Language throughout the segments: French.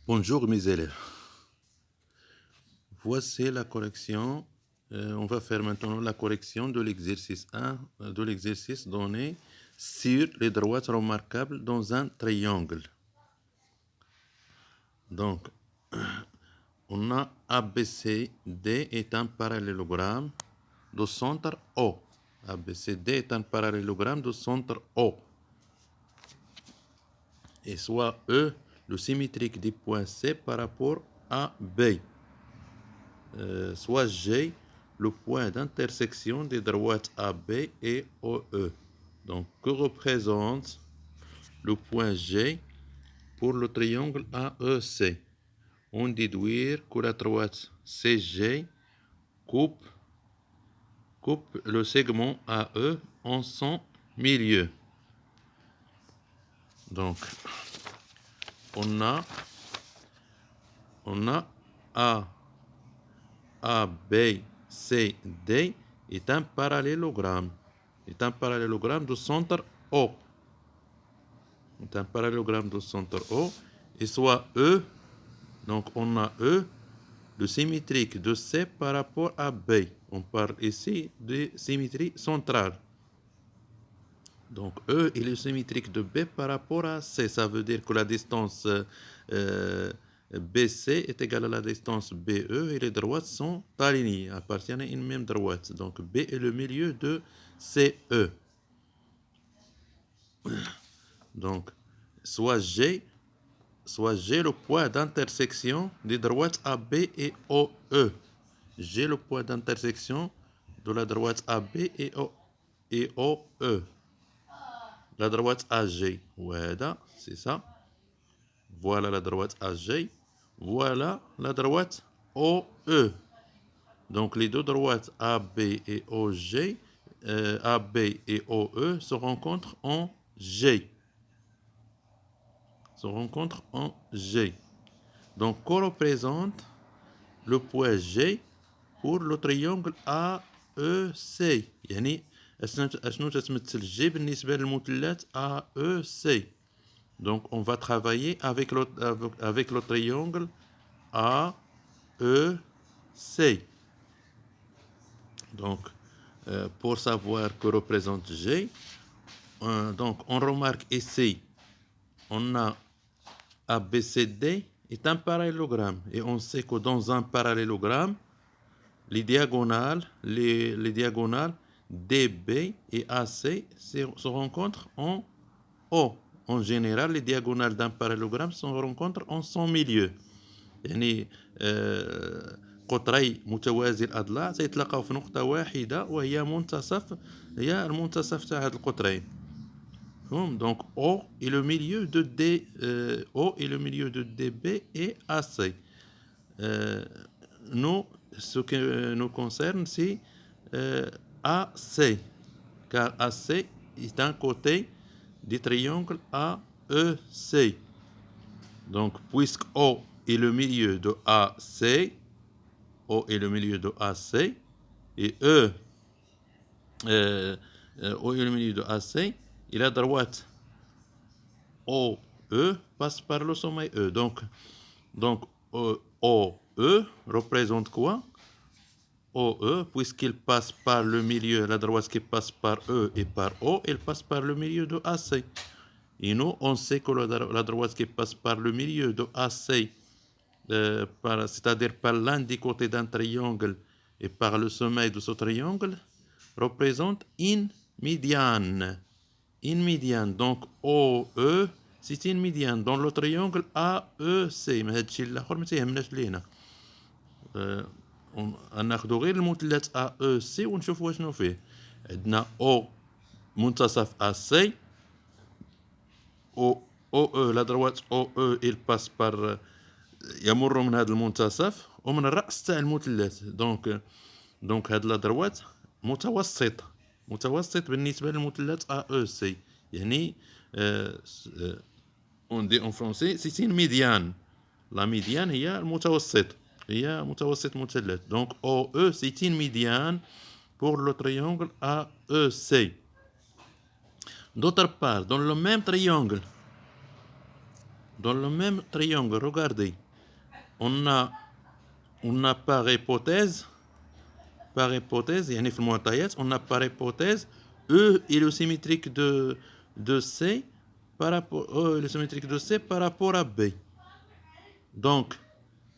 Bonjour mes élèves. Voici la correction. On va faire maintenant la correction de l'exercice 1, de l'exercice donné sur les droites remarquables dans un triangle. Donc, on a ABCD est un parallélogramme de centre O. ABCD est un parallélogramme de centre O. Et soit E, le symétrique du point C par rapport à B. Soit G, le point d'intersection des droites AB et OE. Donc, que représente le point G pour le triangle AEC? On déduit que la droite CG coupe le segment AE en son milieu. Donc, on a A, B, C, D est un parallélogramme. Est un parallélogramme de centre O. Est un parallélogramme de centre O. Et soit E, donc on a E, le symétrique de C par rapport à B. On parle ici de symétrie centrale. Donc E est le symétrique de B par rapport à C. Ça veut dire que la distance BC est égale à la distance BE et les droites sont alignées, appartiennent à une même droite. Donc B est le milieu de CE. Donc soit G le point d'intersection des droites AB et OE. G le point d'intersection de la droite AB et OE. La droite AG. Voilà, c'est ça. Voilà la droite AG. Voilà la droite OE. Donc les deux droites AB et OG, AB et OE se rencontrent en G. Donc qu'on représente le point G pour le triangle AEC. يعني اشنو تتمثل G بالنسبة للمثلث AEC. Donc on va travailler avec le triangle AEC. Donc pour savoir que représente G, donc on remarque ici, on a ABCD est un parallélogramme. Et on sait que dans un parallélogramme, les diagonales DB et AC se rencontrent en O. En général, les diagonales d'un parallélogramme se rencontrent en son milieu. يعني قطري متوازي الأضلاع سيتلاقاو في نقطة واحدة وهي المنتصف تاع هاد القطرين. Donc O est le milieu de DB et AC. Nous, ce qui nous concerne, c'est AC, car AC est un côté du triangle AEC. Donc, puisque O est le milieu de AC, O est le milieu de AC, et O est le milieu de AC, et la droite OE passe par le sommet E. Donc OE représente quoi? OE, puisqu'il passe par le milieu, la droite qui passe par E et par O, elle passe par le milieu de AC. Et nous, on sait que la droite qui passe par le milieu de AC, c'est-à-dire par l'un des côtés d'un triangle et par le sommet de ce triangle, représente une médiane. Une médiane. Donc OE, c'est une médiane dans le triangle AEC. ما هادشي الاخر ما تيهمناش لينا. غناخدو غير المثلث AEC ونشوفوا شنو فيه. عندنا O منتصف AC. OE, la droite OE, il passe par يمر من هذا المنتصف ومن الرأس تاع المثلث. دونك هاد لا دروات متوسط بالنسبة للمثلث AEC. يعني on dit en français c'est une médiane. La médiane هي المتوسط. هي متوسط مثلث. Donc OE c'est une médiane pour le triangle AEC. D'autre part, dans le même triangle, Dans le même triangle, regardez, on a par hypothèse, يعني في المعطيات, on a par hypothèse E est le symétrique de C par rapport E est le symétrique de C par rapport à B. Donc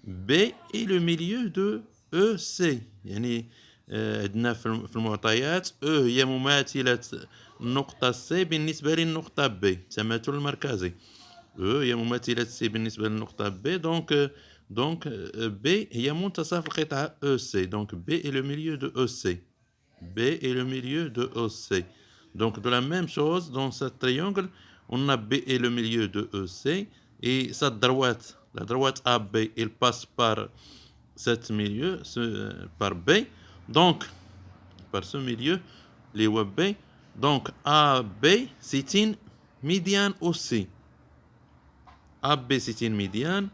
B est le milieu de EC. يعني عندنا في المعطيات E هي مماثلة النقطة C بالنسبة للنقطة B، التماثل المركزي. E هي مماثلة C بالنسبة للنقطة B. Donc B هي منتصف القطعة EC. Donc B est le milieu de EC. B est le milieu de EC. Donc de la même chose dans ce triangle, on a B est le milieu de EC et sa droite, la droite AB, elle passe par cet milieu, par B. Donc par ce milieu, les B. Donc AB c'est une médiane aussi. AB c'est une médiane.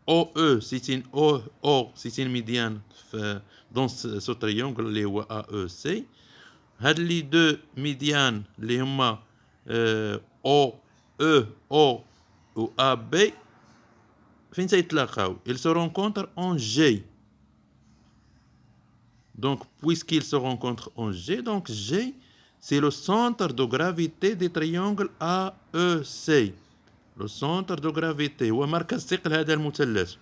OE c'est une médiane dans ce triangle les AEC. هاد لي دو ميديان اللي هما او او و ا بي فين تيتلاقاو؟ ils se rencontrent en G. Donc puisqu'ils se rencontrent en G, donc G c'est le centre de gravité des triangles AEC. Le centre de gravité هو مركز ثقل هذا المثلث.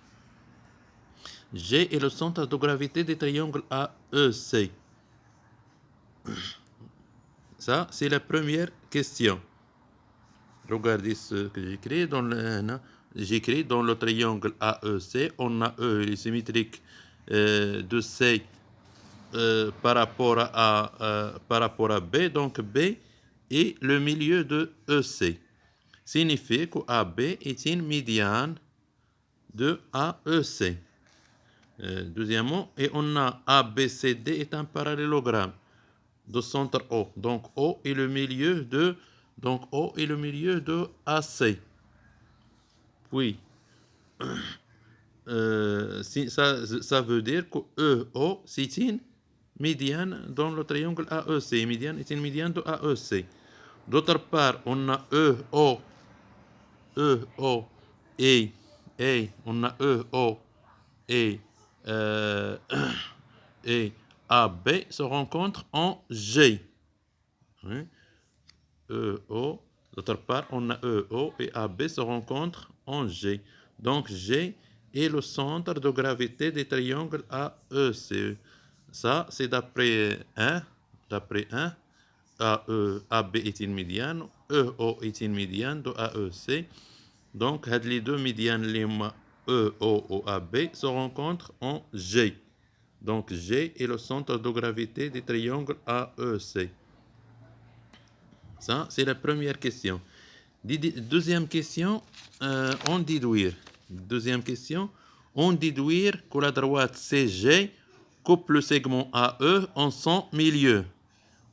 G est le centre de gravité des triangles AEC. Ça, c'est la première question. Regardez ce que j'écris j'écris dans le triangle AEC. On a E, il est symétrique de C par rapport à B. Donc B est le milieu de EC. Signifie que AB est une médiane de AEC. Deuxièmement, et on a ABCD est un parallélogramme de centre O. Donc O est le milieu de AC. Puis ça veut dire que EO c'est une médiane dans le triangle AEC. Médiane est une médiane de AEC. D'autre part, on a EO et on a EO et AB se rencontrent en G. EO, d'autre part, on a EO et AB se rencontrent en G. Donc G est le centre de gravité des triangles AEC. Ça, c'est d'après 1. AB est une médiane, EO est une médiane de AEC. Donc, les deux médianes, EO ou AB, se rencontrent en G. Donc, G est le centre de gravité des triangles AEC. Ça, c'est la première question. Deuxième question, on déduire. Deuxième question, on déduire que la droite CG coupe le segment AE en son milieu.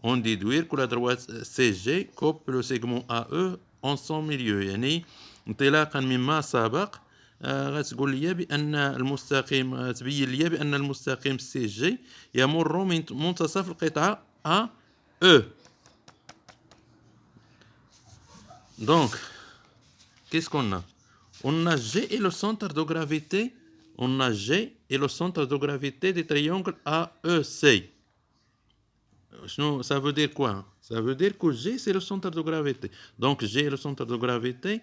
On déduire que la droite CG coupe le segment AE en son milieu. يعني انطلاقا مما سبق غتقول لي بأن المستقيم تبين لي بأن المستقيم CG يمر من منتصف القطعة AE. Donc, qu'est-ce qu'on a? On a G et le centre de gravité. On a G et le centre de gravité des triangles AEC. Ça veut dire quoi? Ça veut dire que G, c'est le centre de gravité. Donc, G est le centre de gravité.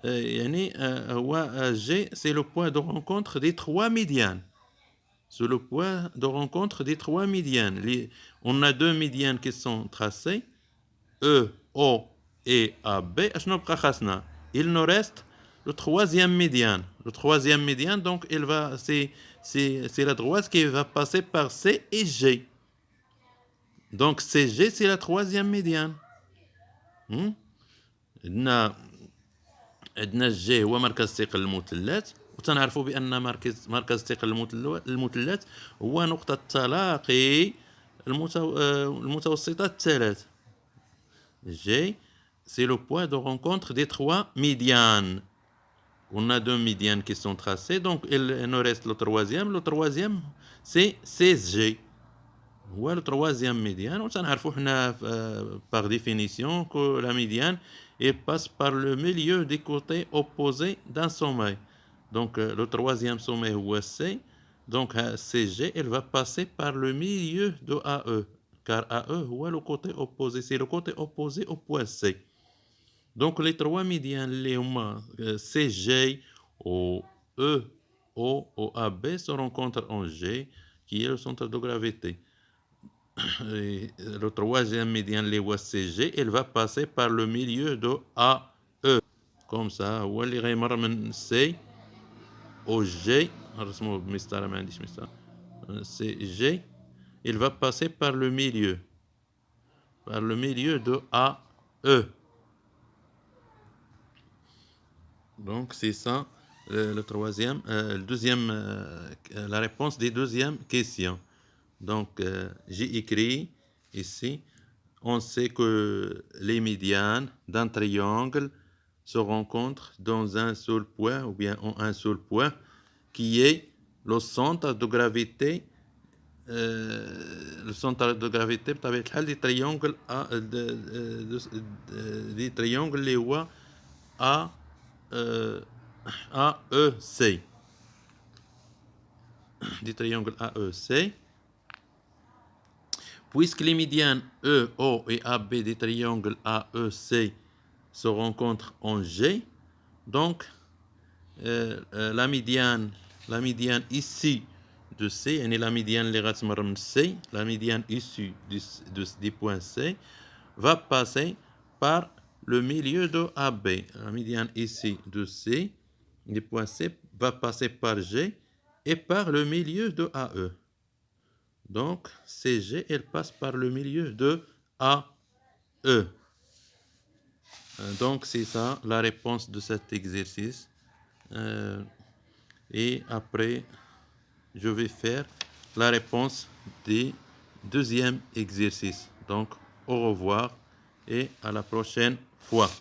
G, c'est le point de rencontre des trois médianes. C'est le point de rencontre des trois médianes. On a deux médianes qui sont tracées. E, O et AB. Il nous reste le troisième médiane. Le troisième médiane, donc, c'est la droite qui va passer par C et G. Donc CG c'est la troisième médiane. عندنا G هو مركز ثقل المثلث، وتنعرفوا بأن مركز ثقل المثلث هو نقطة تلاقي المتوسطات الثلاث. G c'est le point de rencontre des trois médianes. On a deux médianes qui sont tracées, donc il nous reste le troisième. Le troisième c'est CG. هو le troisième médiane. وتنعرفوا حنا par définition que la médiane il passe par le milieu des côtés opposés d'un sommet. Donc, le troisième sommet est C. Donc, CG, il va passer par le milieu de AE. Car AE, est le côté opposé. C'est le côté opposé au point C. Donc, les trois médians, les CG, OE, OAB se rencontrent en G, qui est le centre de gravité. Et le troisième médian, les CG, il va passer par le milieu de AE. Comme ça, هو اللي غيمر من C au G. رسمه بمسطرة ما عنديش مسطرة. C'est G. Il va passer par le milieu. Par le milieu de AE. Donc, c'est ça le troisième, le deuxième, la réponse des deuxièmes questions. Donc, j'ai écrit ici, on sait que les médianes d'un triangle se rencontrent dans un seul point, ou bien en un seul point, qui est le centre de gravité. Le centre de gravité بطبيعة الحال des triangles des triangles اللي هو AEC. Des triangles AEC. Puisque les médianes EO et AB des triangles AEC se rencontrent en G, donc la médiane ici de C, et la médiane C, la médiane issue du point C, va passer par le milieu de AB. La médiane ici de C, du point C, va passer par G et par le milieu de AE. Donc, CG, elle passe par le milieu de AE. Donc, c'est ça la réponse de cet exercice. Et après, je vais faire la réponse du deuxième exercice. Donc, au revoir et à la prochaine fois.